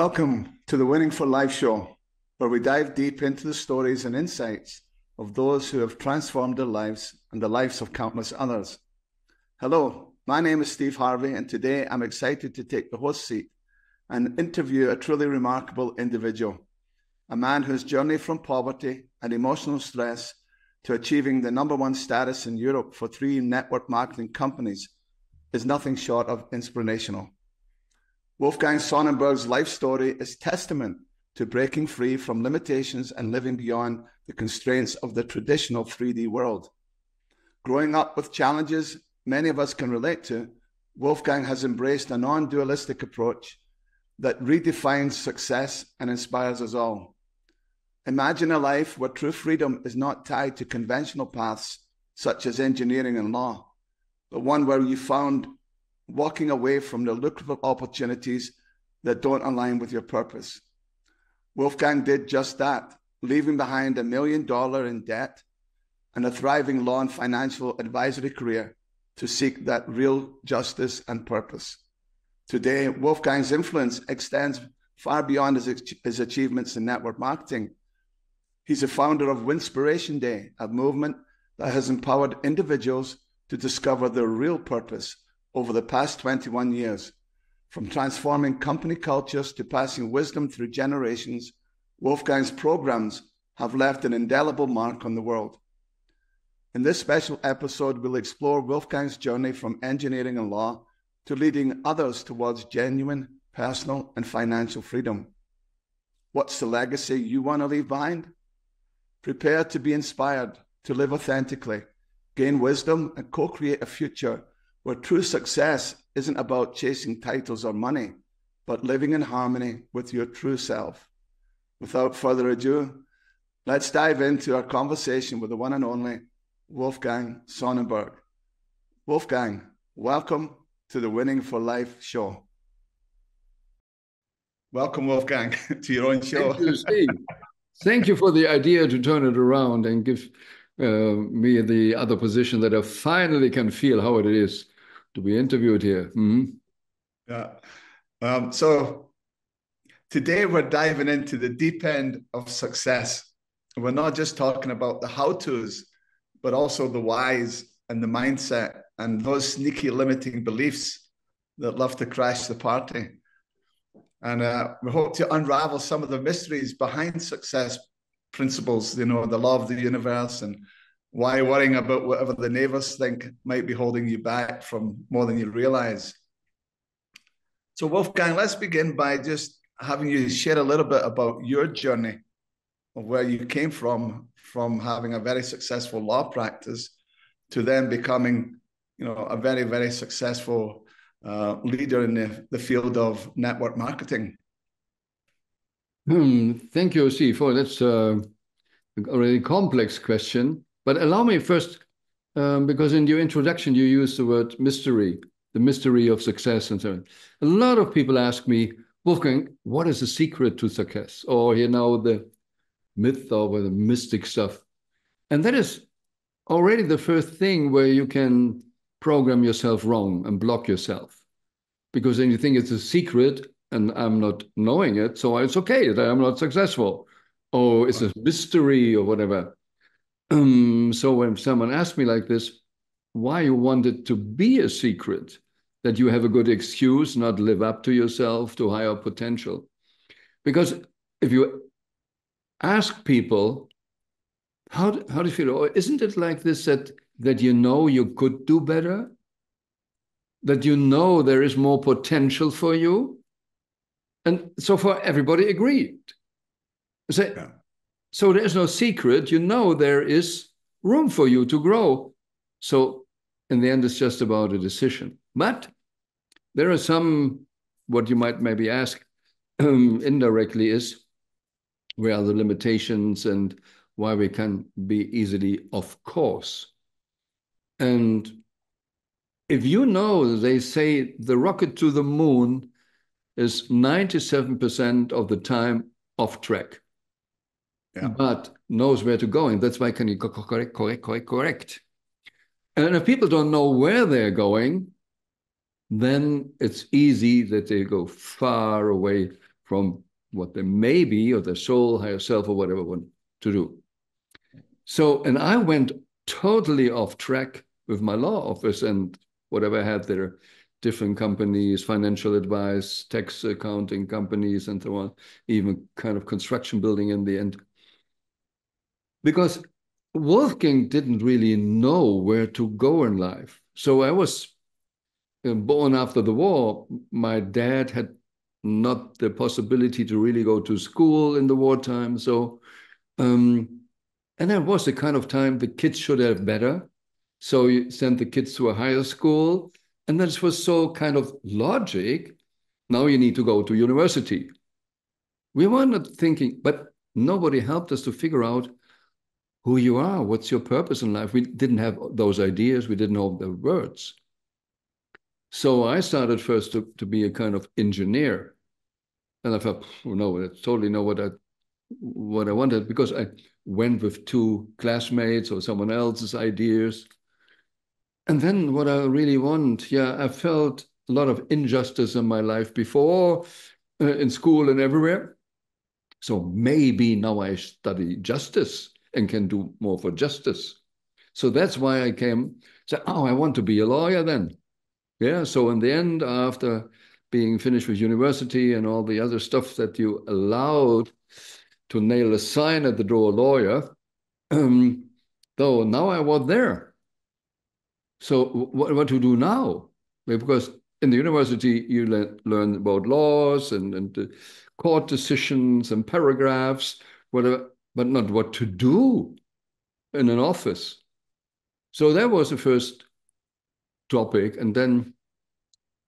Welcome to the Winning for Life show, where we dive deep into the stories and insights of those who have transformed their lives and the lives of countless others. Hello, my name is Steve Harvey, and today I'm excited to take the host seat and interview a truly remarkable individual, a man whose journey from poverty and emotional stress to achieving the #1 status in Europe for 3 network marketing companies is nothing short of inspirational. Wolfgang Sonnenberg's life story is testament to breaking free from limitations and living beyond the constraints of the traditional 3D world. Growing up with challenges many of us can relate to, Wolfgang has embraced a non-dualistic approach that redefines success and inspires us all. Imagine a life where true freedom is not tied to conventional paths such as engineering and law, but one where you found walking away from the lucrative opportunities that don't align with your purpose. Wolfgang did just that, leaving behind $1 million in debt and a thriving law and financial advisory career to seek that real justice and purpose. Today, Wolfgang's influence extends far beyond his achievements in network marketing. He's a founder of Winspiration Day, a movement that has empowered individuals to discover their real purpose over the past 21 years. From transforming company cultures to passing wisdom through generations, Wolfgang's programs have left an indelible mark on the world. In this special episode, we'll explore Wolfgang's journey from engineering and law to leading others towards genuine personal and financial freedom. What's the legacy you want to leave behind? Prepare to be inspired, to live authentically, gain wisdom, and co-create a future where true success isn't about chasing titles or money, but living in harmony with your true self. Without further ado, let's dive into our conversation with the one and only Wolfgang Sonnenberg. Wolfgang, welcome to the Winning for Life show. Welcome, Wolfgang, to your own show. Thank you, Steve. Thank you for the idea to turn it around and give me the other position that I finally can feel how it is to be interviewed here. Yeah. So today we're diving into the deep end of success. We're not just talking about the how-tos, but also the whys and the mindset and those sneaky limiting beliefs that love to crash the party. And we hope to unravel some of the mysteries behind success principles, the law of the universe, and why worrying about whatever the neighbors think might be holding you back from more than you realize. So Wolfgang, let's begin by just having you share a little bit about your journey of where you came from having a very successful law practice to then becoming, a very, very successful leader in the field of network marketing. Thank you, Steve. That's a really complex question. But allow me first, because in your introduction, you used the word mystery, the mystery of success and so on. A lot of people ask me, Wolfgang, what is the secret to success? Or, the myth or the mystic stuff. And that is already the first thing where you can program yourself wrong and block yourself. Because then you think it's a secret and I'm not knowing it, so it's okay that I'm not successful. Or it's a mystery or whatever. So when someone asks me like this, why you want it to be a secret, that you have a good excuse not live up to yourself, to higher potential. Because if you ask people, how do you feel? Or isn't it like this that you could do better? That there is more potential for you? And so far, everybody agreed. So there is no secret. There is room for you to grow. So in the end, it's just about a decision. But there are some, what you might maybe ask indirectly is, where are the limitations and why we can be easily off course? And if they say the rocket to the moon is 97% of the time off track. Yeah. But knows where to go, and that's why can you correct. And if people don't know where they're going, then it's easy that they go far away from what they may be, or their soul, higher self, or whatever want to do. So, and I went totally off track with my law office and whatever I had there, different companies, financial advice, tax accounting companies, and so on, even kind of construction building in the end. Because Wolfgang didn't really know where to go in life. So I was born after the war. My dad had not the possibility to really go to school in the wartime. So, and that was the kind of time the kids should have better. So you sent the kids to a higher school. And this was so kind of logic. Now you need to go to university. We were not thinking, but nobody helped us to figure out who you are, what's your purpose in life. We didn't have those ideas. We didn't know the words. So I started first to be a kind of engineer. And I thought, oh, no, I totally know what I wanted, because I went with two classmates or someone else's ideas. And then what I really want, I felt a lot of injustice in my life before, in school and everywhere. So maybe now I study justice and can do more for justice. So that's why I said, oh, I want to be a lawyer then. Yeah, so in the end, after being finished with university and all the other stuff that you allowed to nail a sign at the door lawyer, though now I was there. So what to do now? Because in the university, you learn about laws and court decisions and paragraphs, whatever, but not what to do in an office. So that was the first topic. And then,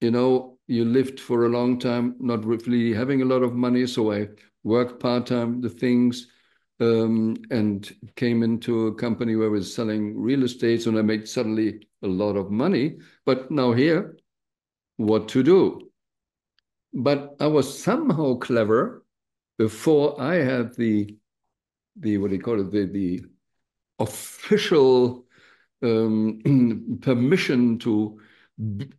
you lived for a long time, not really having a lot of money. So I worked part-time, the things, and came into a company where I was selling real estate. And I made suddenly a lot of money. But now here, what to do? But I was somehow clever before I had the what do you call it, the official permission to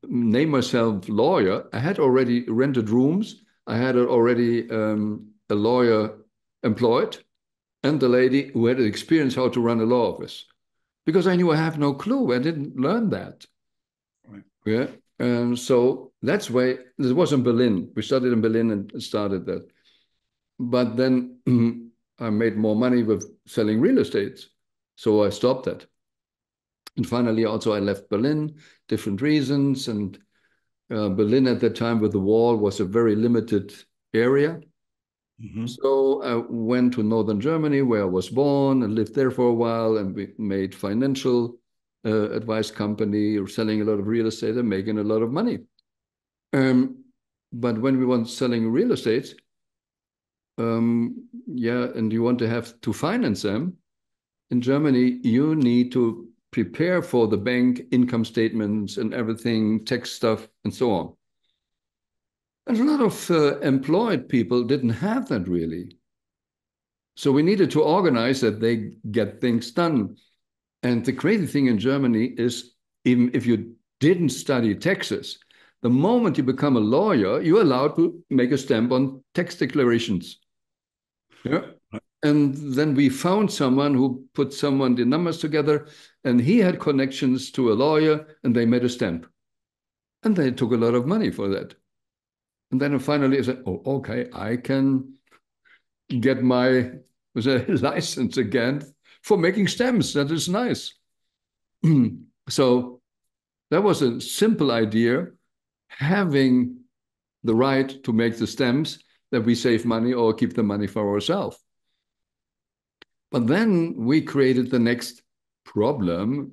name myself lawyer. I had already rented rooms. I had already a lawyer employed, and the lady who had experience how to run a law office, because I knew I have no clue. I didn't learn that. Right. Yeah. And so that's why this was in Berlin. We studied in Berlin and started that. But then I made more money with selling real estate. So I stopped that. And finally, also, I left Berlin, different reasons. And Berlin at that time with the wall was a very limited area. Mm-hmm. So I went to northern Germany, where I was born, and lived there for a while. And we made financial advice company, or selling a lot of real estate and making a lot of money. But when we want selling real estate, and you want to have to finance them, in Germany, you need to prepare for the bank income statements and everything, tax stuff, and so on. And a lot of employed people didn't have that really. So we needed to organize that they get things done. And the crazy thing in Germany is, even if you didn't study taxes, the moment you become a lawyer, you're allowed to make a stamp on tax declarations. Yeah. And then we found someone who put the numbers together, and he had connections to a lawyer, and they made a stamp. And they took a lot of money for that. And then finally I said, oh, okay, I can get my license again for making stamps. That is nice. So that was a simple idea, having the right to make the stamps, that we save money or keep the money for ourselves. But then we created the next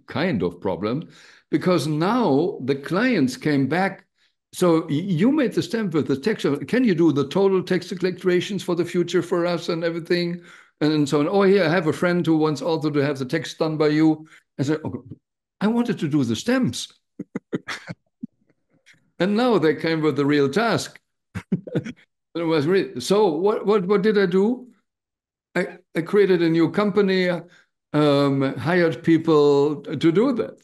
kind of problem, because now the clients came back. So you made the stamp with the tax. Can you do the total tax declarations for the future for us and everything? And so on. Oh, here, I have a friend who wants also to have the tax done by you. I said, okay, I wanted to do the stamps. And now they came with the real task. It was so what did I do? I created a new company, hired people to do that.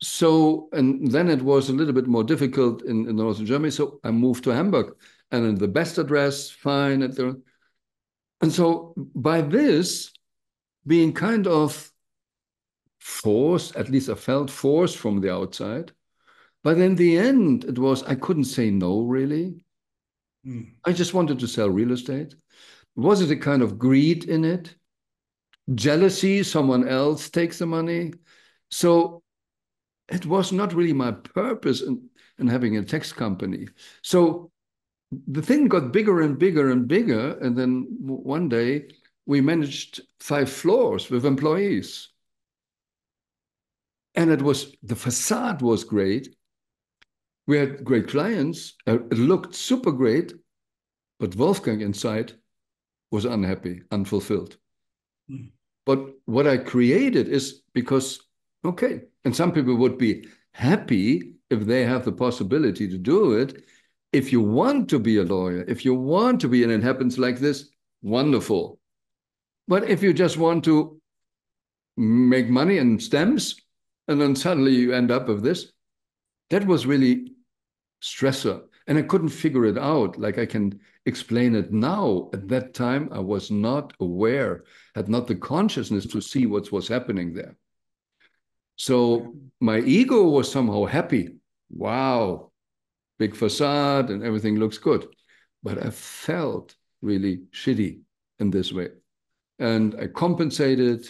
So, and then it was a little bit more difficult in northern Germany. So I moved to Hamburg, and in the best address, fine. And so by this, being kind of forced, at least I felt forced from the outside. But in the end, it was, I couldn't say no, really. I just wanted to sell real estate. Was it a kind of greed in it? Jealousy, someone else takes the money. So it was not really my purpose in having a tax company. So the thing got bigger and bigger and bigger. And then one day we managed 5 floors with employees. And the facade was great. We had great clients. It looked super great. But Wolfgang inside was unhappy, unfulfilled. But what I created is because, okay, and some people would be happy if they have the possibility to do it. If you want to be a lawyer, if you want to be, and it happens like this, wonderful. But if you just want to make money in stamps, and then suddenly you end up with this, that was really stressor. And I couldn't figure it out like I can explain it now. At that time, I was not aware, had not the consciousness to see what was happening there. So my ego was somehow happy. Wow, big facade and everything looks good. But I felt really shitty in this way. And I compensated.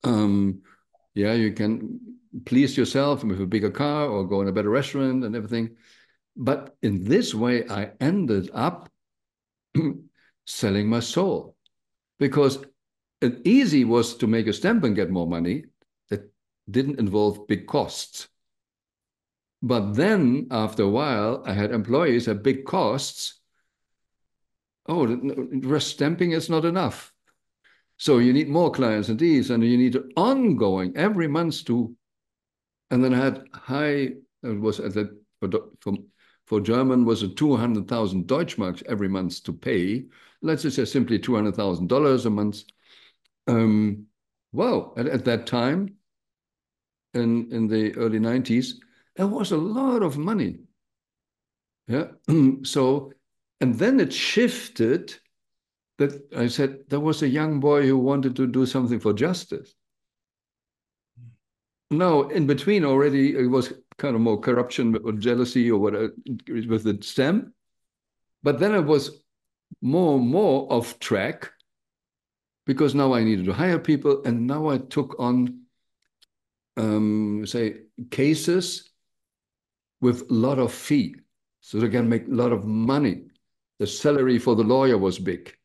Yeah, you can please yourself with a bigger car or go in a better restaurant and everything. But in this way, I ended up selling my soul, because it easy was to make a stamp and get more money that didn't involve big costs. But then after a while, I had employees at big costs. Oh, just stamping is not enough. So you need more clients and these, and you need ongoing every month to. And then I had high, it was at that, for German was a 200,000 Deutschmarks every month to pay. Let's just say simply $200,000 a month. Well, at that time, in the early 90s, there was a lot of money. Yeah. So, and then it shifted that I said there was a young boy who wanted to do something for justice. No, in between already, it was kind of more corruption or jealousy or whatever with the stem. But then it was more and more off track, because now I needed to hire people, and now I took on, say, cases with a lot of fee, so they can make a lot of money. The salary for the lawyer was big.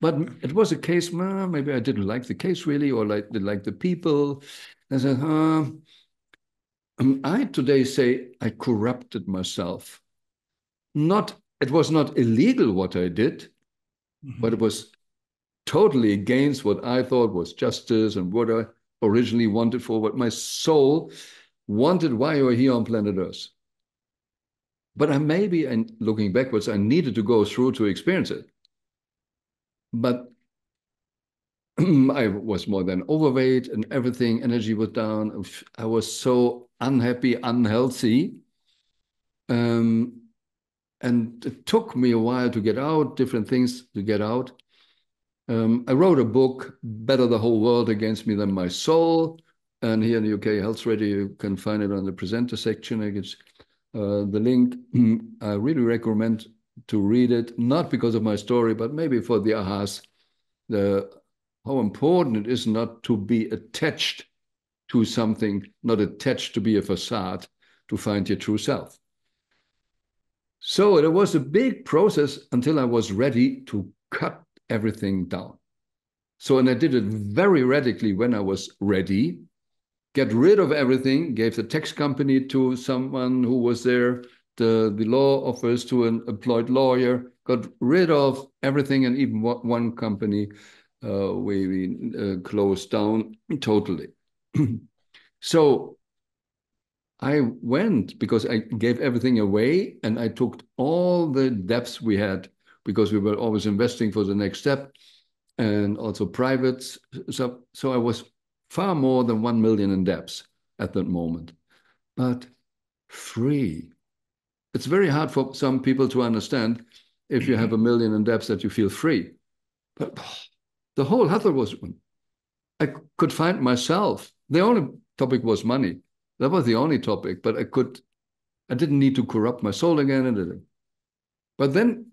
But it was a case, maybe I didn't like the case really, or didn't like the people. I said, I today say I corrupted myself. It was not illegal what I did, but it was totally against what I thought was justice and what I originally wanted, for what my soul wanted, why you are here on planet Earth. But and looking backwards, I needed to go through to experience it. But I was more than overweight and everything, energy was down. I was so unhappy, unhealthy. And it took me a while to get out, different things to get out. I wrote a book, Better the Whole World Against Me Than My Soul. And here in the UK Health Radio, you can find it on the presenter section. I guess the link. I really recommend to read it, not because of my story, but maybe for the ahas, how important it is not to be attached to something, not attached to be a facade, to find your true self. So it was a big process until I was ready to cut everything down. So, and I did it very radically when I was ready, get rid of everything, gave the tax company to someone who was there, the law office to an employed lawyer, got rid of everything, and even one company we closed down totally. So I went because I gave everything away, and I took all the debts we had, because we were always investing for the next step, and also privates. So I was far more than 1 million in debts at that moment, but free. it's very hard for some people to understand if you have a million in debts that you feel free. But the whole other was, I could find myself. The only topic was money. That was the only topic, but I didn't need to corrupt my soul again. But then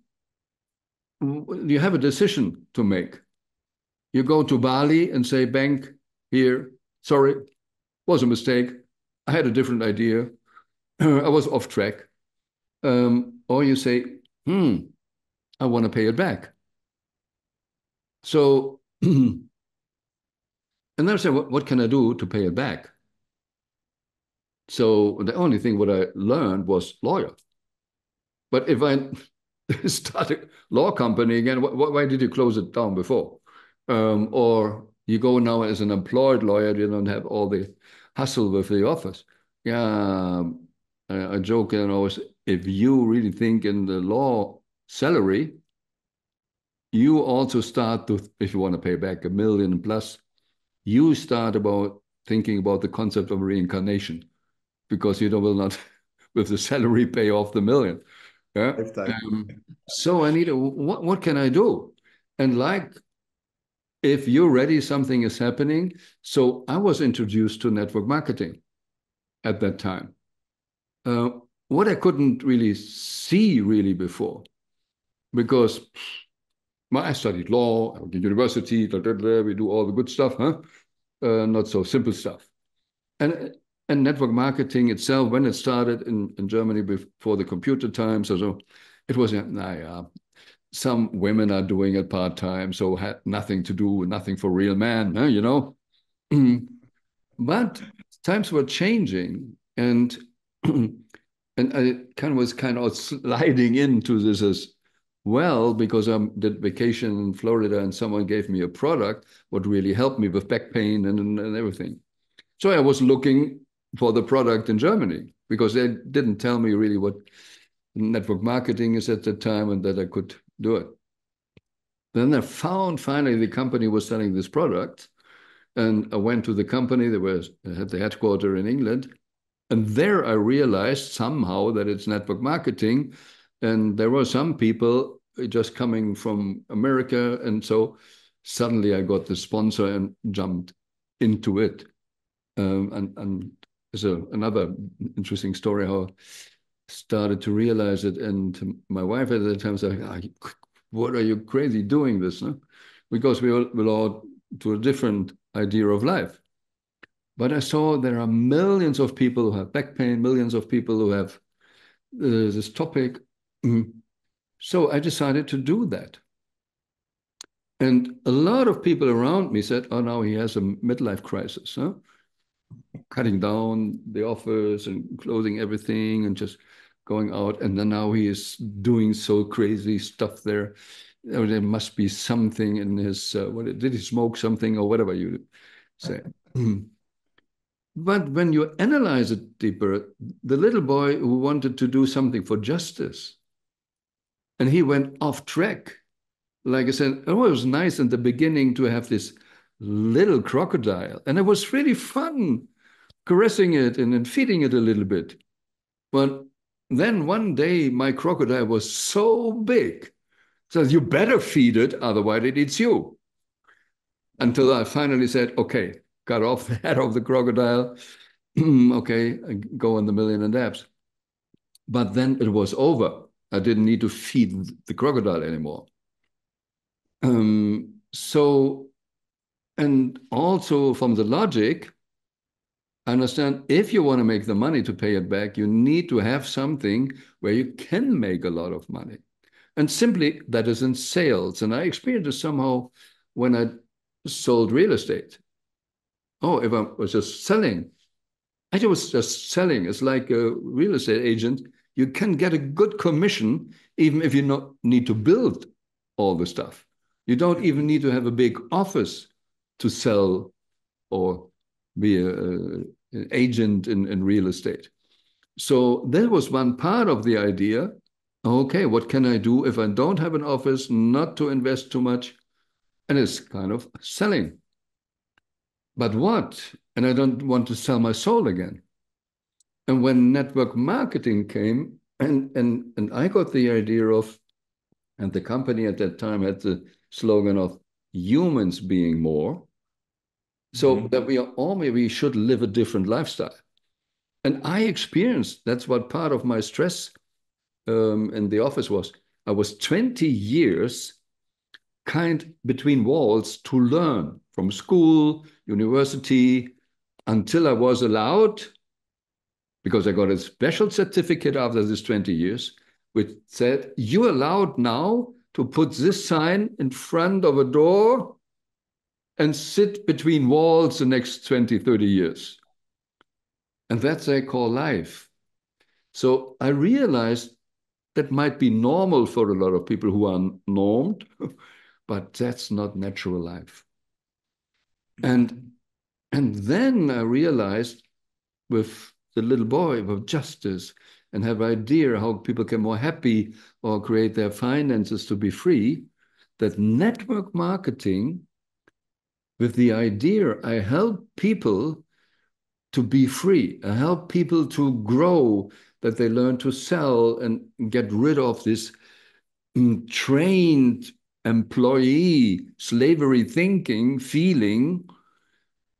you have a decision to make. You go to Bali and say, bank, here, sorry, was a mistake. I had a different idea. I was off track. Or you say, I want to pay it back. So, and then I say, what can I do to pay it back? So the only thing what I learned was lawyer. But if I start a law company again, why did you close it down before? Or you go now as an employed lawyer, you don't have all the hustle with the office. Yeah, I joke, if you really think in the law salary, you also start to, if you want to pay back $1 million plus, you start about thinking about the concept of reincarnation, because you will not, with the salary, pay off the million. Yeah. So I need what can I do? And like, if you're ready, something is happening. So I was introduced to network marketing at that time. What I couldn't really see really before, because I studied law at the university, we do all the good stuff, not so simple stuff. And network marketing itself, when it started in Germany before the computer times, so it was, some women are doing it part-time, so had nothing to do, nothing for real men, But times were changing, and and I was kind of sliding into this as well, because I did vacation in Florida and someone gave me a product what really helped me with back pain and everything. So I was looking for the product in Germany, because they didn't tell me really what network marketing is at the time and that I could do it. Then I found finally the company was selling this product, and I went to the company. They had the headquarters in England, and there I realized somehow that it's network marketing, and there were some people just coming from America, and so suddenly I got the sponsor and jumped into it. And there's another interesting story how I started to realize it. And my wife at the time said, what are you crazy doing this? No? Because we all to a different idea of life. But I saw there are millions of people who have back pain, millions of people who have this topic. So I decided to do that. And a lot of people around me said, oh, now he has a midlife crisis, huh? Cutting down the office and closing everything and just going out. And then now he is doing so crazy stuff there. There must be something in his, did he smoke something or whatever you say? But when you analyze it deeper, the little boy who wanted to do something for justice, and he went off track. Like I said, it was nice in the beginning to have this little crocodile, and it was really fun caressing it and feeding it a little bit. But then one day my crocodile was so big, so you better feed it, otherwise it eats you. Until I finally said, okay, cut off the head of the crocodile. Okay, go on the million and debts. But then it was over. I didn't need to feed the crocodile anymore. So, and also from the logic, I understand if you want to make the money to pay it back, you need to have something where you can make a lot of money. And simply that is in sales. And I experienced it somehow when I sold real estate. Oh, if I was just selling, I was just selling. It's like a real estate agent. You can get a good commission even if you not need to build all the stuff. You don't even need to have a big office to sell or be an agent in real estate. So that was one part of the idea. Okay, what can I do if I don't have an office, not to invest too much? And it's kind of selling. But what? And I don't want to sell my soul again. And when network marketing came, And I got the idea of, and the company at that time had the slogan of humans being more, so that we should live a different lifestyle. And I experienced, that's what part of my stress in the office was. I was 20 years kind between walls to learn from school, university, until I was allowed, because I got a special certificate after this 20 years, which said, you're allowed now to put this sign in front of a door and sit between walls the next 20, 30 years. And that's what I call life. So I realized that might be normal for a lot of people who are normed, but that's not natural life. And then I realized with the little boy with justice and have idea how people can more happy or create their finances to be free, that network marketing with the idea I help people to be free, I help people to grow, that they learn to sell and get rid of this trained employee slavery thinking, feeling,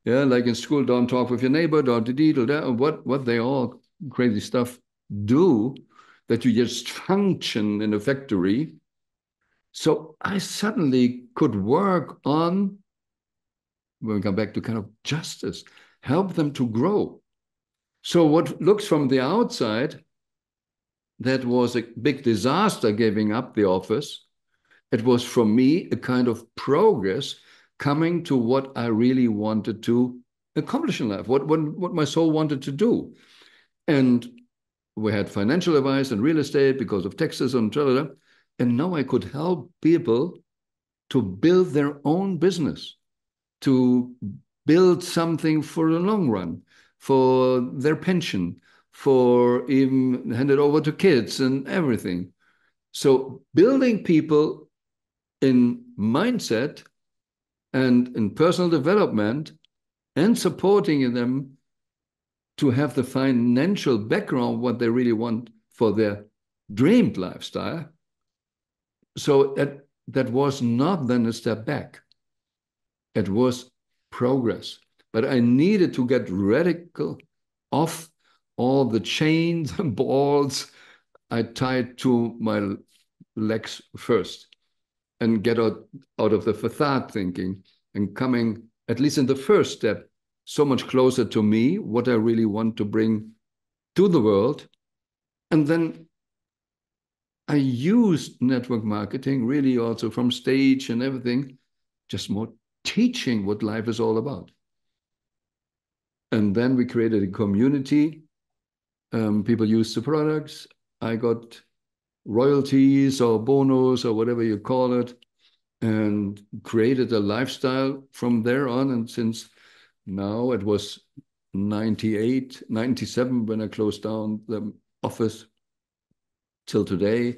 yeah, like in school, don't talk with your neighbor, don't do that, what they all crazy stuff do, that you just function in a factory. So I suddenly could work on, when we come back to kind of justice, help them to grow. So what looks from the outside, that was a big disaster giving up the office. It was for me a kind of progress coming to what I really wanted to accomplish in life, what my soul wanted to do. And we had financial advice and real estate because of taxes and da. And now I could help people to build their own business, to build something for the long run, for their pension, for even hand it over to kids and everything. So building people in mindset and in personal development and supporting them to have the financial background, what they really want for their dreamed lifestyle. So that was not then a step back. It was progress. But I needed to get radical off all the chains and balls I tied to my legs first, and get out of the facade thinking and coming, at least in the first step, so much closer to me, what I really want to bring to the world. And then I used network marketing really also from stage and everything, just more teaching what life is all about. And then we created a community. People used the products. I got royalties or bonus or whatever you call it, and created a lifestyle from there on. And since now, it was 98, 97 when I closed down the office, till today,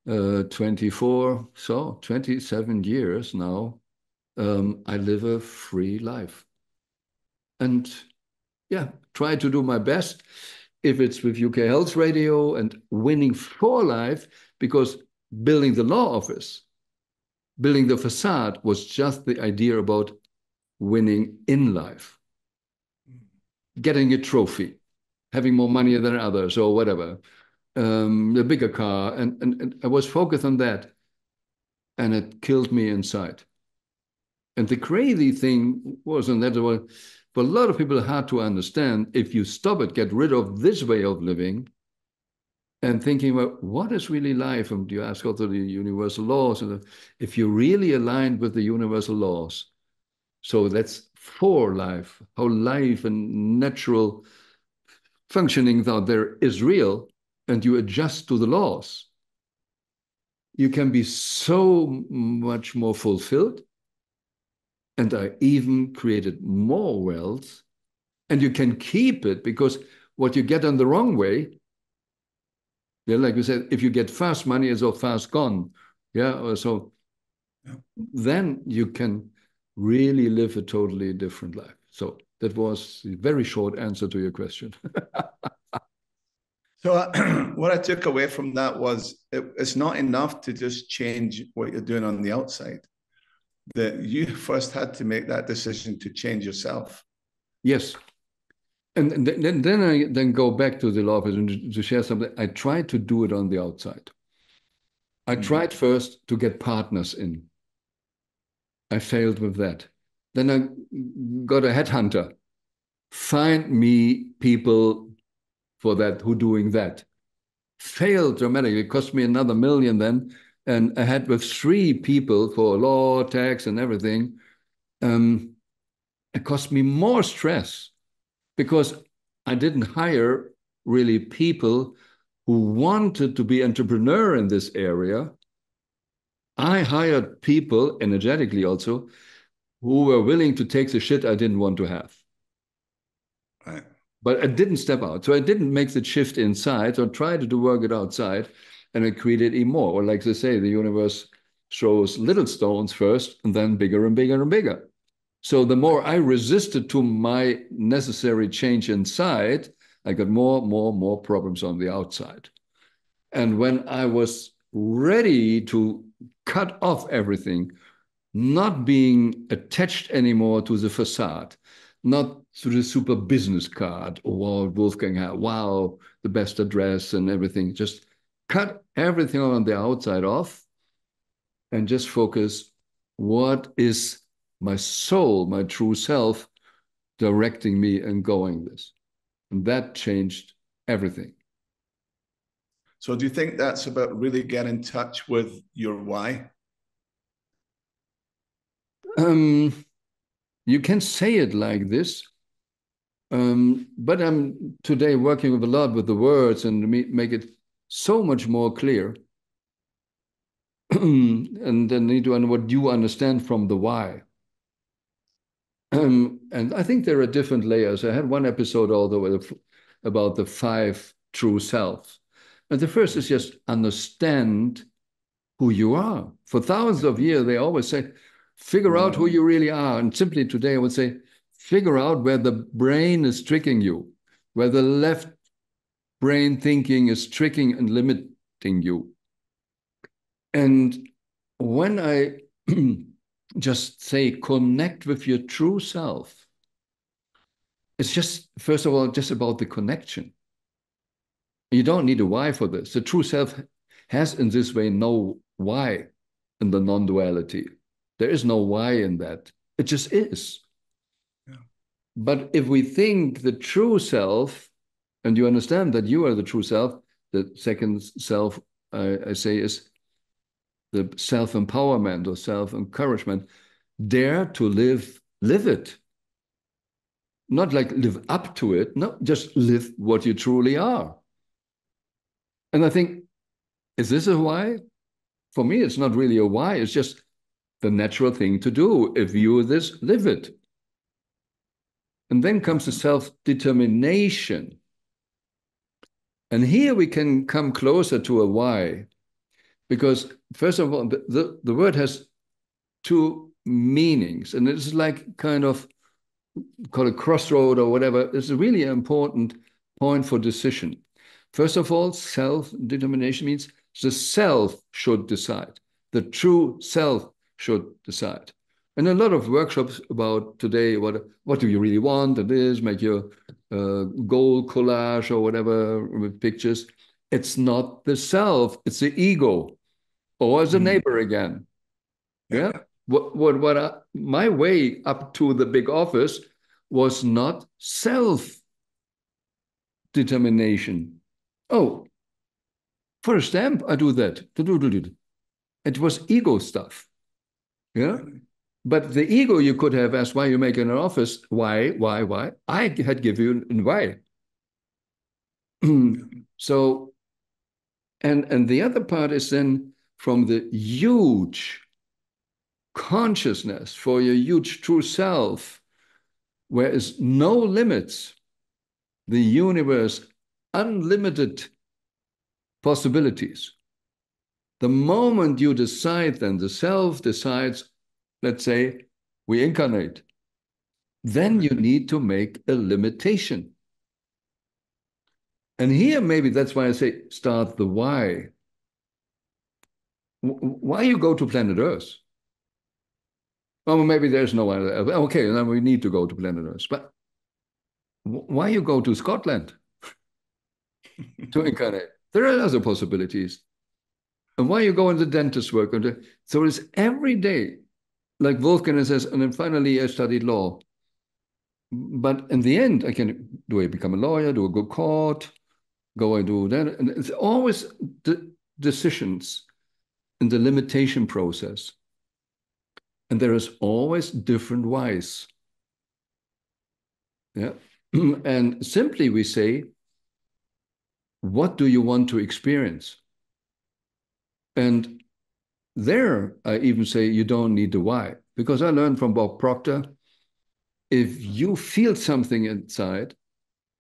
24, so 27 years now, I live a free life. And yeah, try to do my best. If it's with UK Health Radio and winning for life, because building the law office, building the facade was just the idea about winning in life, getting a trophy, having more money than others or whatever, the bigger car. And I was focused on that. And it killed me inside. And the crazy thing was, and that was, for a lot of people, hard to understand, if you stop it, get rid of this way of living, and thinking about what is really life, and you ask also the universal laws, and if you're really aligned with the universal laws, so that's for life, how life and natural functioning out there is real, and you adjust to the laws, you can be so much more fulfilled. And I even created more wealth, and you can keep it, because what you get on the wrong way, yeah, like we said, if you get fast money, it's all fast gone. Yeah, so yeah, then you can really live a totally different life. So that was a very short answer to your question. So what I took away from that was it's not enough to just change what you're doing on the outside. That you first had to make that decision to change yourself. Yes. And then I then go back to the law of attraction to share something. I tried to do it on the outside. I tried first to get partners in. I failed with that. Then I got a headhunter. Find me people for that who doing that. Failed dramatically. It cost me another million then. And I had with 3 people for law, tax, and everything. It cost me more stress because I didn't hire really people who wanted to be entrepreneur in this area. I hired people energetically also who were willing to take the shit I didn't want to have. Right. But I didn't step out. So I didn't make the shift inside or try to do work it outside. And it created even more. Or like they say, the universe throws little stones first and then bigger and bigger and bigger. So the more I resisted to my necessary change inside, I got more problems on the outside. And when I was ready to cut off everything, not being attached anymore to the facade, not to the super business card or Wolfgang had, wow, the best address and everything, just cut everything on the outside off and just focus what is my soul, my true self, directing me and going this. And that changed everything. So do you think that's about really getting in touch with your why? You can say it like this, but I'm today working with a lot with the words and make it so much more clear. And then need to understand what you understand from the why. And I think there are different layers. I had one episode although about the 5 true selves. And the first is just understand who you are. For thousands of years, they always say, figure out who you really are. And simply today, I would say, figure out where the brain is tricking you, where the left brain thinking is tricking and limiting you. And when I just say connect with your true self, it's just, first of all, just about the connection. You don't need a why for this. The true self has in this way no why in the non-duality. There is no why in that. It just is. Yeah. But if we think the true self, and you understand that you are the true self, the second self, I say, is the self-empowerment or self-encouragement. Dare to live it. Not like live up to it, no, just live what you truly are. And I think, is this a why? For me, it's not really a why. It's just the natural thing to do. If you this, live it. And then comes the self-determination. And here we can come closer to a why. Because first of all, the word has 2 meanings. And it's like kind of call it crossroad or whatever. It's a really important point for decision. First of all, self-determination means the self should decide. The true self should decide. And a lot of workshops about today, what do you really want? It is make your goal collage or whatever with pictures. It's not the self, it's the ego. Or as a neighbor again. Yeah. My way up to the big office was not self-determination. Oh, for a stamp, I do that. It was ego stuff. Yeah. But the ego you could have asked why you make an office. Why? I had given you why. So, and the other part is then from the huge consciousness for your huge true self, where is no limits, the universe, unlimited possibilities. The moment you decide, then the self decides, let's say, we incarnate, then you need to make a limitation. And here, maybe that's why I say start the why. Why you go to planet Earth? Oh, maybe there's no one. Okay, then we need to go to planet Earth. But why you go to Scotland to incarnate? There are other possibilities. And why you go in the dentist work? So it's every day, like Wolfgang says, and then finally I studied law. But in the end, do I become a lawyer? Do I go court? Go I do that? And it's always the decisions in the limitation process. And there is always different whys. Yeah. And simply we say, what do you want to experience? And there I even say you don't need the why. Because I learned from Bob Proctor, if you feel something inside,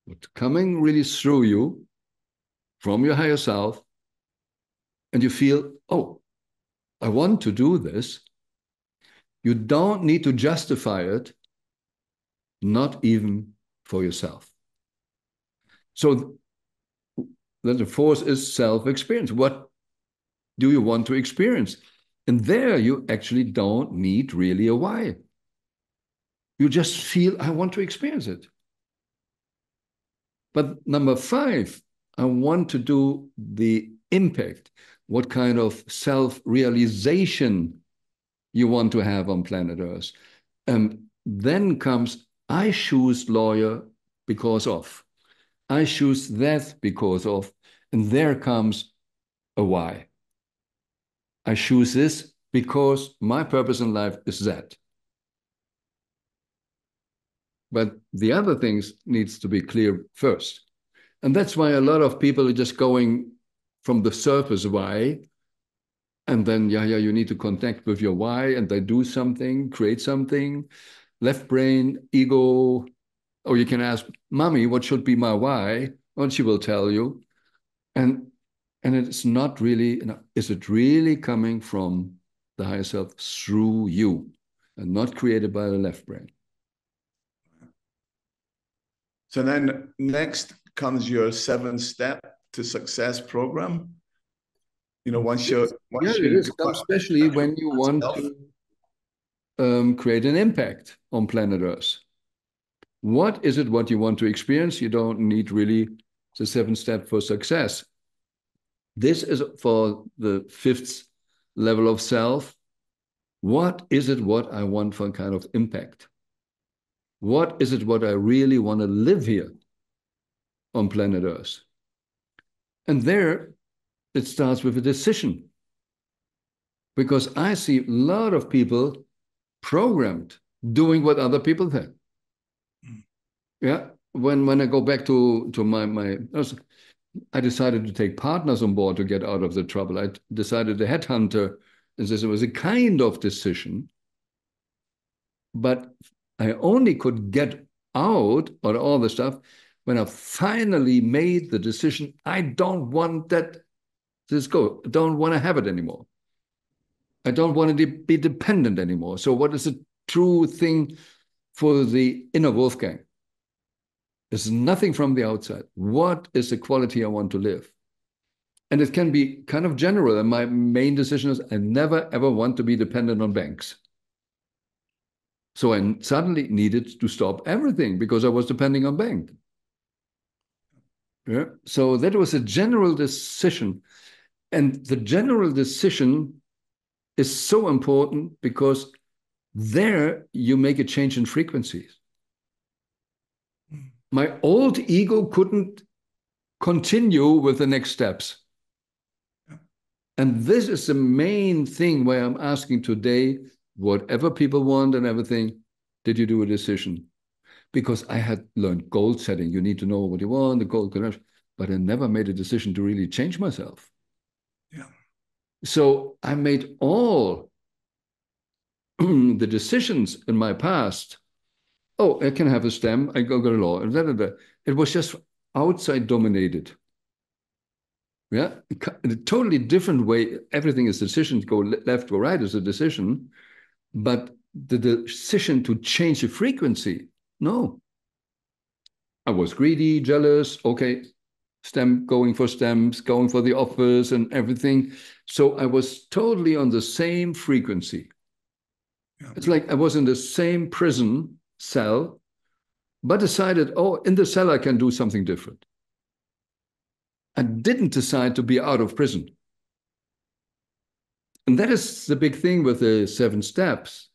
what's coming really through you from your higher self, and you feel, oh, I want to do this, you don't need to justify it, not even for yourself. So the fourth is self-experience. What do you want to experience? And there you actually don't need really a why. You just feel, I want to experience it. But number 5, I want to do the impact. What kind of self-realization you want to have on planet Earth. And then comes, I choose lawyer because of. I choose that because of. And there comes a why. I choose this because my purpose in life is that. But the other things needs to be clear first. And that's why a lot of people are just going from the surface why, and then, you need to connect with your why, and they do something, create something, left brain, ego, or you can ask, mommy, what should be my why? And she will tell you. And it's not really, is it really coming from the higher self through you and not created by the left brain? So then next comes your 7-step to success program. Once you especially when you want to create an impact on planet Earth. What is it what you want to experience? You don't need really the 7-step for success. This is for the 5th level of self. What is it what I want for kind of impact? What is it what I really want to live here on planet Earth? And there it starts with a decision. Because I see a lot of people programmed doing what other people think. Yeah. When I go back to my I decided to take partners on board to get out of the trouble. I decided a headhunter, and this was a kind of decision. But I only could get out of all the stuff when I finally made the decision, I don't want this go. I don't want to have it anymore. I don't want to be dependent anymore. So what is the true thing for the inner Wolfgang? There's nothing from the outside. What is the quality I want to live? And it can be kind of general. And my main decision is I never, ever want to be dependent on banks. So I suddenly needed to stop everything because I was depending on bank. Yeah. So that was a general decision. And the general decision is so important because there you make a change in frequencies. My old ego couldn't continue with the next steps. And this is the main thing why I'm asking today, whatever people want and everything, did you do a decision? Because I had learned goal setting. You need to know what you want, the goal connection, but I never made a decision to really change myself. Yeah. So I made all the decisions in my past. Oh, I can have a stem, I go to law, and it was just outside dominated. Yeah, in a totally different way. Everything is decision to go left or right is a decision, but the decision to change the frequency, no. I was greedy, jealous, okay. going for stamps, going for the office and everything. So I was totally on the same frequency. Yeah. It's like I was in the same prison cell, but decided, oh, in the cell I can do something different. I didn't decide to be out of prison. And that is the big thing with the 7 steps.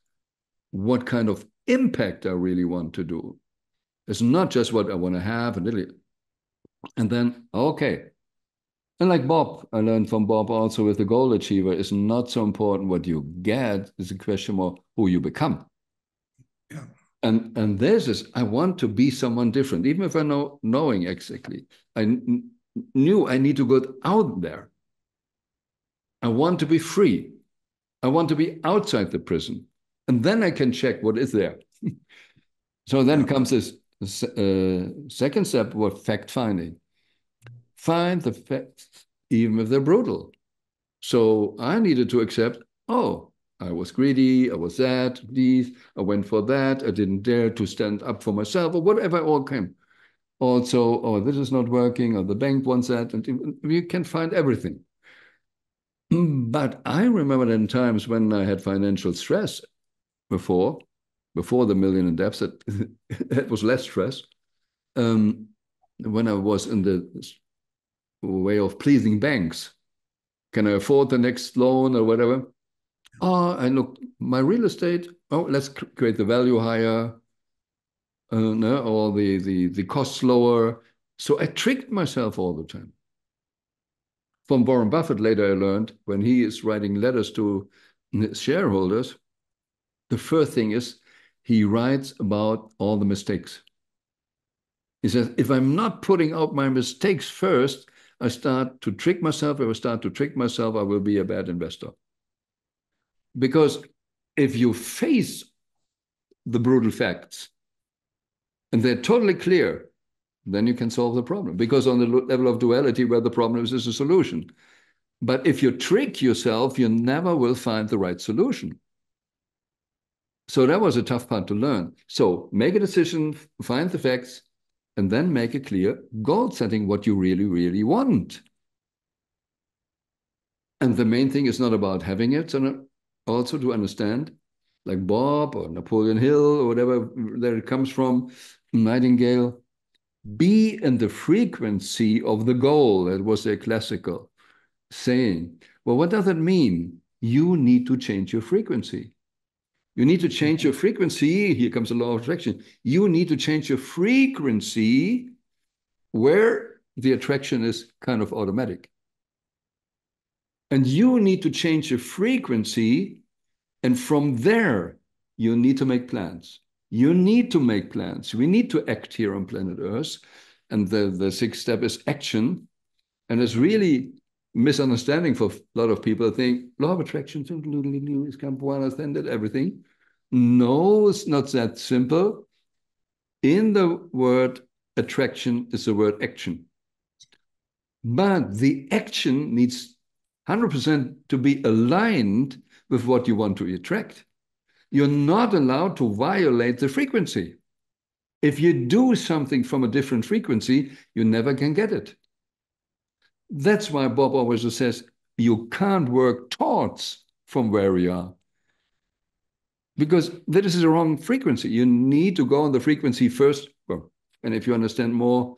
What kind of impact I really want to do. It's not just what I want to have. And then, okay. And like Bob, I learned from Bob also with the goal achiever, it's not so important what you get. It's a question more who you become. Yeah. And this is, I want to be someone different, even if I knowing exactly. I knew I need to go out there. I want to be free. I want to be outside the prison. And then I can check what is there. So then comes this second step, what fact finding. Find the facts, even if they're brutal. So I needed to accept, oh, I was greedy, I was that, I went for that, I didn't dare to stand up for myself, or whatever all came. Also, oh, this is not working, or the bank wants that, and you can find everything. But I remember in times when I had financial stress before the million in debts, that was less stress. When I was in the way of pleasing banks, can I afford the next loan or whatever? Oh, I look, my real estate, oh, let's create the value higher, no, or the costs lower. So I tricked myself all the time. From Warren Buffett, later I learned, when he is writing letters to shareholders, the first thing is he writes about all the mistakes. He says, if I'm not putting out my mistakes first, I start to trick myself. If I start to trick myself, I will be a bad investor. Because if you face the brutal facts and they're totally clear, then you can solve the problem. Because on the level of duality, where the problem is a solution. But if you trick yourself, you never will find the right solution. So that was a tough part to learn. So make a decision, find the facts, and then make a clear goal setting, what you really, really want. And the main thing is not about having it, and also to understand, like Bob or Napoleon Hill or whatever there it comes from, Nightingale, be in the frequency of the goal. That was a classical saying. Well, what does that mean? You need to change your frequency. You need to change your frequency. Here comes the law of attraction. You need to change your frequency where the attraction is kind of automatic. And you need to change your frequency. And from there, you need to make plans. You need to make plans. We need to act here on planet Earth. And the 6th step is action. And it's really misunderstanding for a lot of people. Think law of attraction is campo understand everything. No, it's not that simple. In the word attraction is the word action. But the action needs 100% to be aligned with what you want to attract. You're not allowed to violate the frequency. If you do something from a different frequency, you never can get it. That's why Bob always says, you can't work towards from where you are. Because that is the wrong frequency. You need to go on the frequency first. Well, and if you understand more,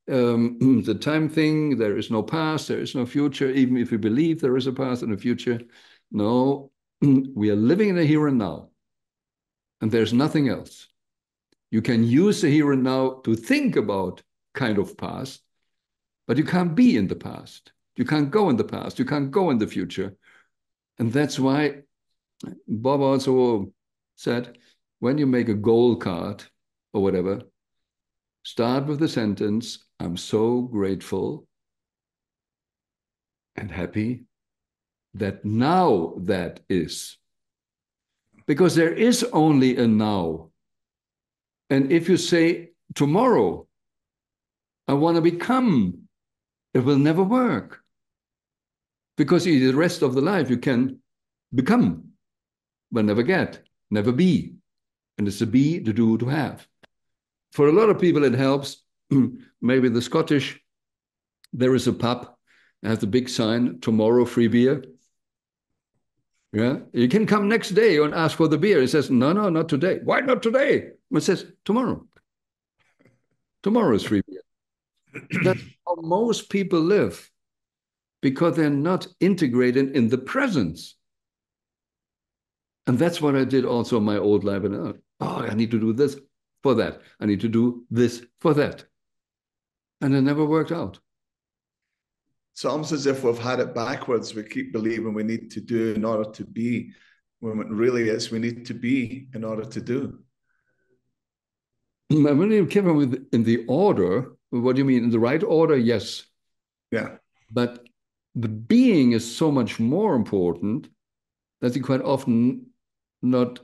the time thing, there is no past, there is no future, even if we believe there is a past and a future. No, we are living in the here and now. And there's nothing else. You can use the here and now to think about kind of past, but you can't be in the past. You can't go in the past. You can't go in the future. And that's why Bob also said, when you make a goal card or whatever, start with the sentence, I'm so grateful and happy that now that is. Because there is only a now. And if you say, tomorrow, I want to become, it will never work. Because the rest of the life you can become, but never get, never be. And it's to be, to do, to have. For a lot of people, it helps. Maybe the Scottish there is a pub, it has a big sign, tomorrow free beer. Yeah, you can come next day and ask for the beer. It says, no, no, not today. Why not today? It says, tomorrow. Tomorrow is free beer. That's how most people live because they're not integrated in the presence. And that's what I did also in my old life. And I need to do this for that. I need to do this for that. And it never worked out. It's almost as if we've had it backwards. We keep believing we need to do in order to be, when it really is we need to be in order to do. When you keep them in the order, what do you mean? In the right order? Yes. Yeah. But the being is so much more important that you quite often not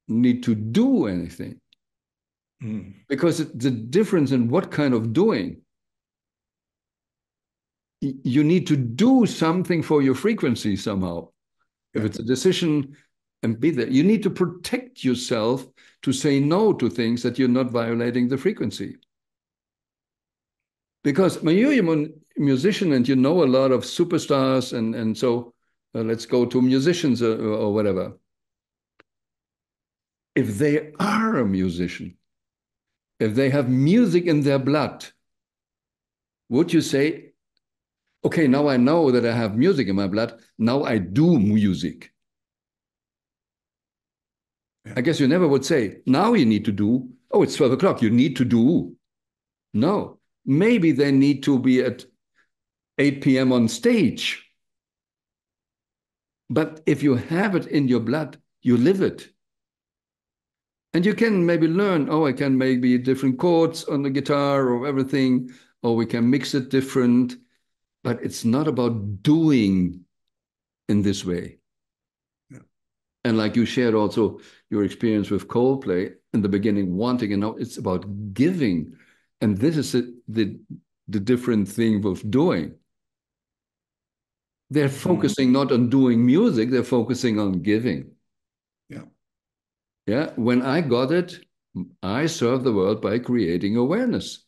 need to do anything. Because the difference in what kind of doing, you need to do something for your frequency somehow. If it's a decision and be there, you need to protect yourself to say no to things that you're not violating the frequency. Because when you're a musician and you know a lot of superstars, and so let's go to musicians or whatever. If they are a musician, if they have music in their blood, would you say, okay, now I know that I have music in my blood, now I do music? I guess you never would say, now you need to do, oh, it's 12 o'clock, you need to do. No, maybe they need to be at 8 p.m. on stage. But if you have it in your blood, you live it. And you can maybe learn, oh, I can maybe different chords on the guitar or everything, or we can mix it different. But it's not about doing in this way. Yeah. And like you shared also your experience with Coldplay in the beginning, wanting, and now it's about giving. And this is the different thing with doing. They're focusing not on doing music, they're focusing on giving. Yeah. Yeah. When I got it, I serve the world by creating awareness.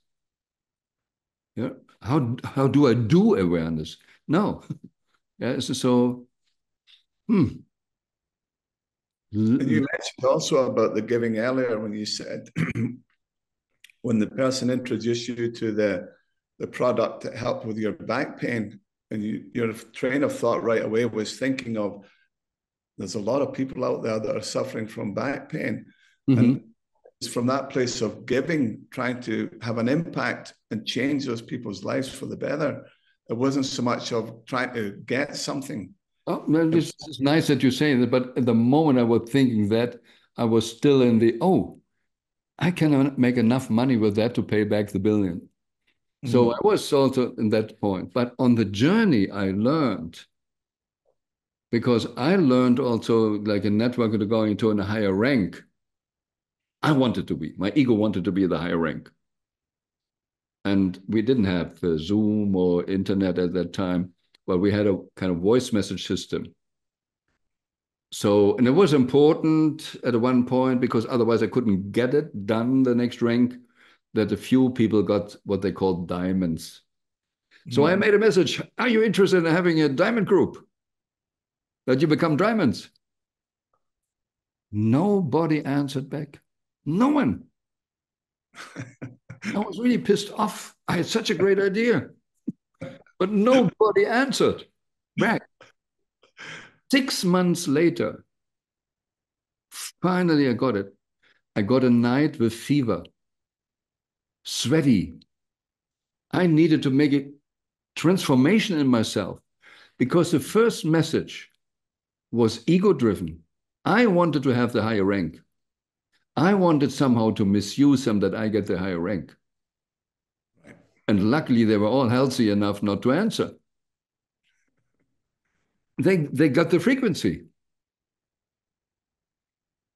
Yeah. How do I do awareness? No. Yeah. So, And you mentioned also about the giving earlier when you said when the person introduced you to the product that helped with your back pain, and your train of thought right away was thinking of, there's a lot of people out there that are suffering from back pain. And it's from that place of giving, trying to have an impact and change those people's lives for the better. It wasn't so much of trying to get something. Oh, it's nice that you say that, but at the moment I was thinking that, I was still in the, I cannot make enough money with that to pay back the billion. So I was also in that point. But on the journey, I learned, because I learned also like a networker to go into a higher rank. I wanted to be, my ego wanted to be the higher rank. And we didn't have Zoom or internet at that time. Well, we had a kind of voice message system. So, and it was important at one point because otherwise I couldn't get it done the next rank, that a few people got what they called diamonds. So I made a message, are you interested in having a diamond group? That you become diamonds? Nobody answered back. No one. I was really pissed off. I had such a great idea, but nobody answered back. 6 months later, finally I got it. I got a night with fever, sweaty. I needed to make a transformation in myself because the first message was ego-driven. I wanted to have the higher rank. I wanted somehow to misuse them that I get the higher rank. Right. And luckily they were all healthy enough not to answer. They got the frequency.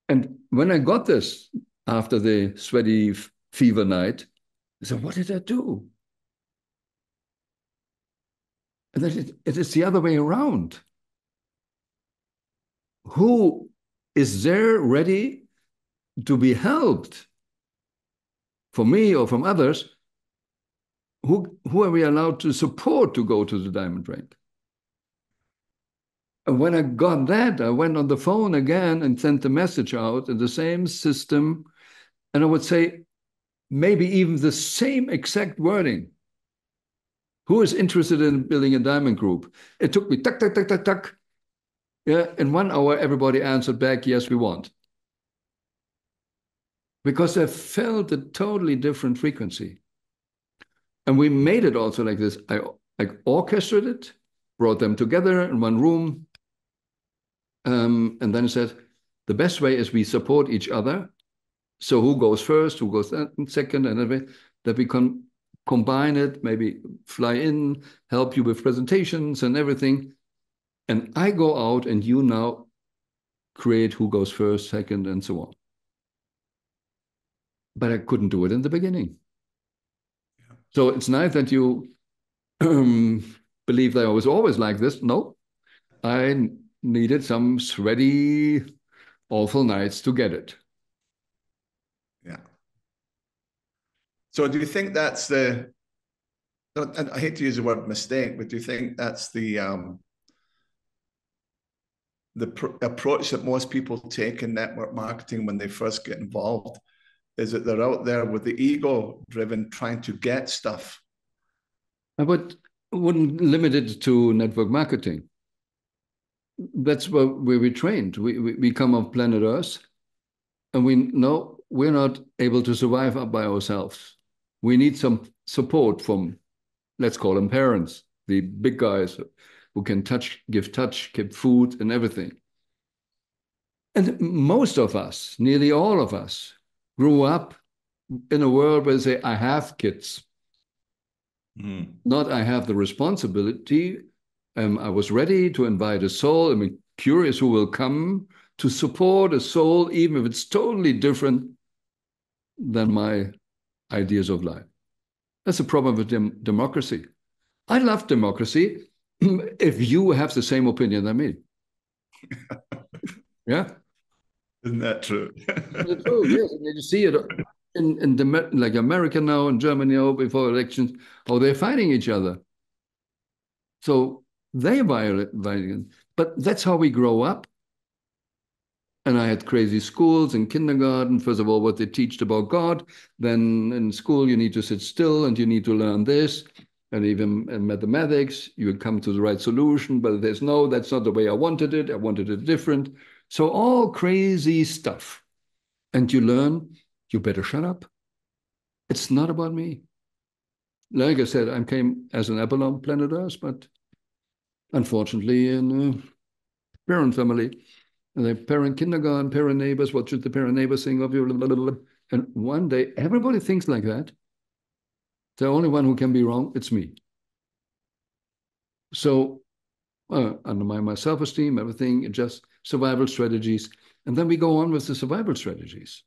And when I got this after the sweaty fever night, I said, what did I do? And then it is the other way around. Who is there ready to be helped, for me or from others, who are we allowed to support to go to the diamond rank? And when I got that, I went on the phone again and sent the message out in the same system. And I would say maybe even the same exact wording. Who is interested in building a diamond group? It took me tuck, tuck, tuck, tuck, tuck. Yeah, in 1 hour, everybody answered back, yes, we want. Because I felt a totally different frequency. And we made it also like this. I orchestrated it, brought them together in one room. And then I said, the best way is we support each other. So who goes first, who goes second, and that we can combine it, maybe fly in, help you with presentations and everything. And I go out and you now create who goes first, second, and so on. But I couldn't do it in the beginning. Yeah. So it's nice that you believe that I was always like this. No, I needed some sweaty, awful nights to get it. Yeah. So do you think that's and I hate to use the word mistake, but do you think that's the approach that most people take in network marketing when they first get involved? Is that they're out there with the ego driven, trying to get stuff? I wouldn't limit it to network marketing. That's where we trained. We come off planet Earth, and we know we're not able to survive by ourselves. We need some support from, let's call them parents, the big guys who can give food and everything. And most of us, nearly all of us, grew up in a world where they say, I have kids. Not I have the responsibility. I was ready to invite a soul. I'm curious who will come to support a soul, even if it's totally different than my ideas of life. That's a problem with democracy. I love democracy if you have the same opinion than me. Yeah? Isn't that true? It's true, yes. And you see it in like America now and Germany now before elections, how they're fighting each other. So they violate, but that's how we grow up. And I had crazy schools in kindergarten. First of all, what they teach about God. Then in school, you need to sit still and you need to learn this. And even in mathematics, you would come to the right solution, but there's no, that's not the way I wanted it. I wanted it different. So all crazy stuff. And you learn, you better shut up. It's not about me. Like I said, I came as an apple on planet Earth, but unfortunately in a parent family. And they parent kindergarten, parent neighbors, what should the parent neighbors think of you? Blah, blah, blah. And one day, everybody thinks like that. The only one who can be wrong, it's me. So undermine my self-esteem, everything, just survival strategies. And then we go on with the survival strategies.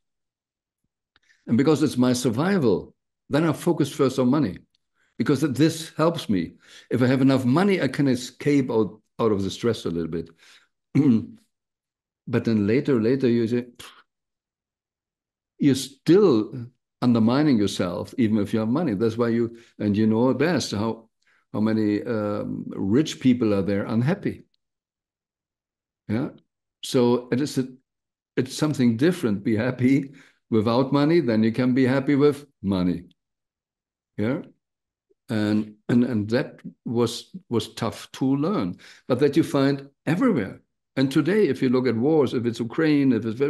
And because it's my survival, then I focus first on money. Because this helps me. If I have enough money, I can escape out of the stress a little bit. But then later you say, you're still undermining yourself, even if you have money. That's why you know best how many rich people are there unhappy. Yeah. So it's something different. Be happy without money, then you can be happy with money. Yeah. And that was tough to learn, but that you find everywhere. And today, if you look at wars, if it's Ukraine, if it's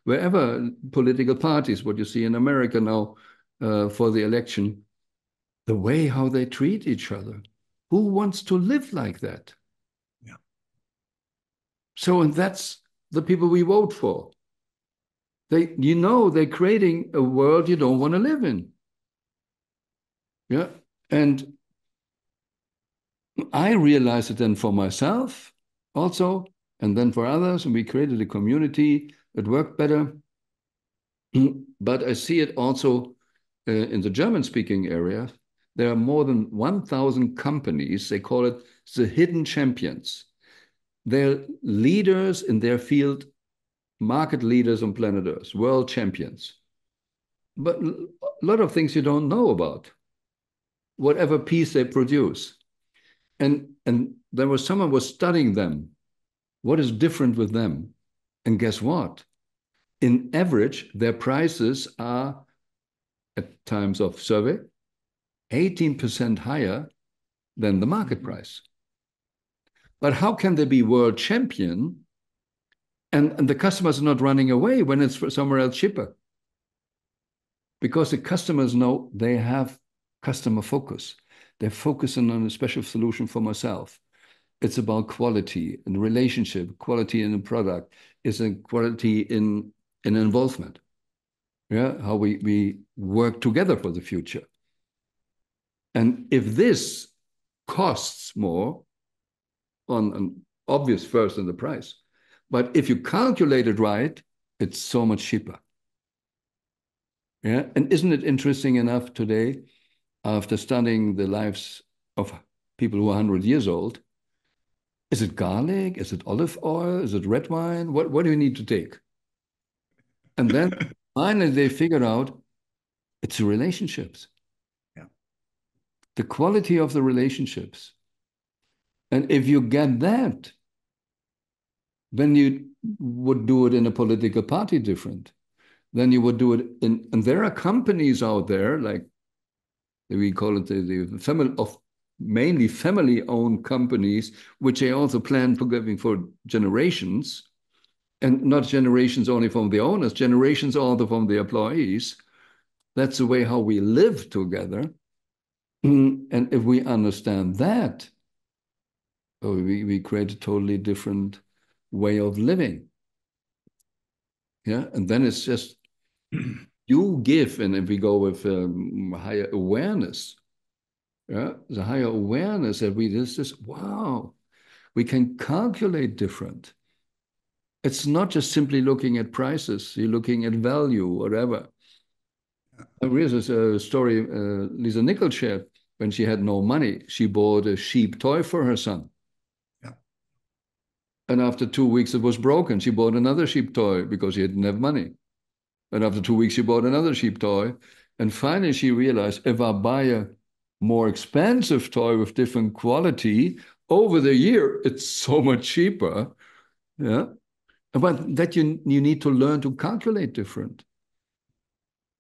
wherever political parties, what you see in America now for the election, the way how they treat each other, who wants to live like that? Yeah. So, and that's the people we vote for. They're creating a world you don't want to live in. Yeah. And I realized it then for myself also, and then for others, and we created a community that worked better. But I see it also in the German-speaking area. There are more than 1,000 companies. They call it the hidden champions. They're leaders in their field, market leaders on planet Earth, world champions. But a lot of things you don't know about. whatever piece they produce. And there was someone was studying them. What is different with them? And guess what? In average, their prices are, at times of survey, 18% higher than the market price. But how can they be world champion and the customers are not running away when it's somewhere else cheaper? Because the customers know they have customer focus. They're focusing on a special solution for myself. It's about quality and relationship, quality in the product, is a quality in involvement. Yeah, how we work together for the future. And if this costs more on an obvious first in the price, but if you calculate it right, it's so much cheaper. Yeah, and isn't it interesting enough today, after studying the lives of people who are 100 years old, is it garlic? Is it olive oil? Is it red wine? What do you need to take? And then finally they figured out it's the relationships. Yeah. The quality of the relationships. And if you get that, then you would do it in a political party different. Then you would do it in, and there are companies out there, like we call it the family of mainly family-owned companies, which they also plan for giving for generations, and not generations only from the owners, generations also from the employees. That's the way how we live together. And if we understand that, we create a totally different way of living. Yeah, and then it's just you give, and if we go with higher awareness, yeah, the higher awareness that we just wow, we can calculate different. It's not just simply looking at prices, you're looking at value, whatever. There's a story Lisa Nichols shared. When she had no money, she bought a sheep toy for her son. Yeah. And after 2 weeks, it was broken. She bought another sheep toy because she didn't have money. And after 2 weeks, she bought another sheep toy. And finally, she realized if I buy a more expensive toy with different quality, over the year, it's so much cheaper. Yeah. But that you need to learn to calculate different.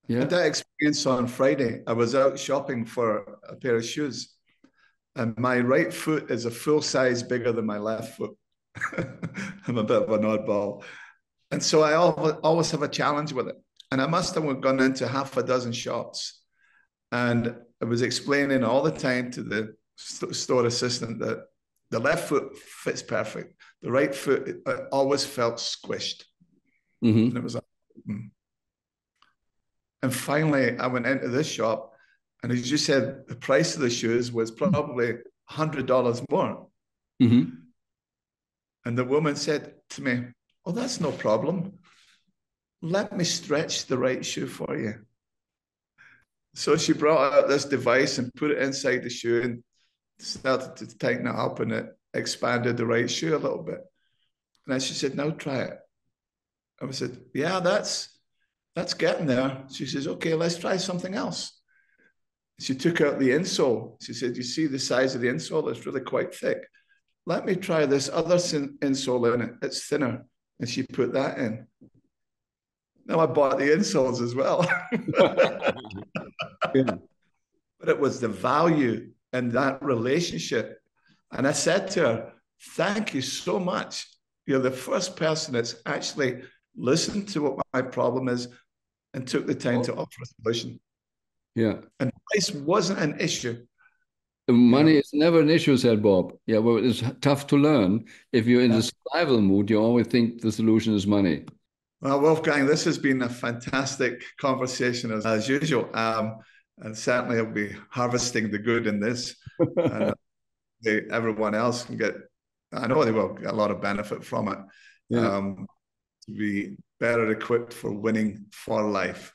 I Yeah. had that experience on Friday. I was out shopping for a pair of shoes, and my right foot is a full size bigger than my left foot. I'm a bit of an oddball. And so I always have a challenge with it. And I must have gone into half a dozen shops. And I was explaining all the time to the store assistant that the left foot fits perfect. The right foot always felt squished. Mm-hmm. And it was like, And finally, I went into this shop, and as you said, the price of the shoes was probably $100 more. Mm-hmm. And the woman said to me, "Oh, that's no problem. Let me stretch the right shoe for you." So she brought out this device and put it inside the shoe and started to tighten it up, and it expanded the right shoe a little bit. And then she said, "Now try it." I said, "Yeah, that's getting there." She says, "Okay, let's try something else." She took out the insole. She said, "You see the size of the insole? It's really quite thick. Let me try this other insole in it. It's thinner." And she put that in. Now I bought the insoles as well. Yeah. But it was the value in that relationship. And I said to her, "Thank you so much. You're the first person that's actually listened to what my problem is and took the time to offer a solution." Yeah. And price wasn't an issue. Money is never an issue, said Bob. Yeah, well, it's tough to learn. If you're in the survival mood, you always think the solution is money. Well, Wolfgang, this has been a fantastic conversation as usual. And certainly I'll be harvesting the good in this. And everyone else can get, I know they will get a lot of benefit from it. Yeah. To be better equipped for winning for life.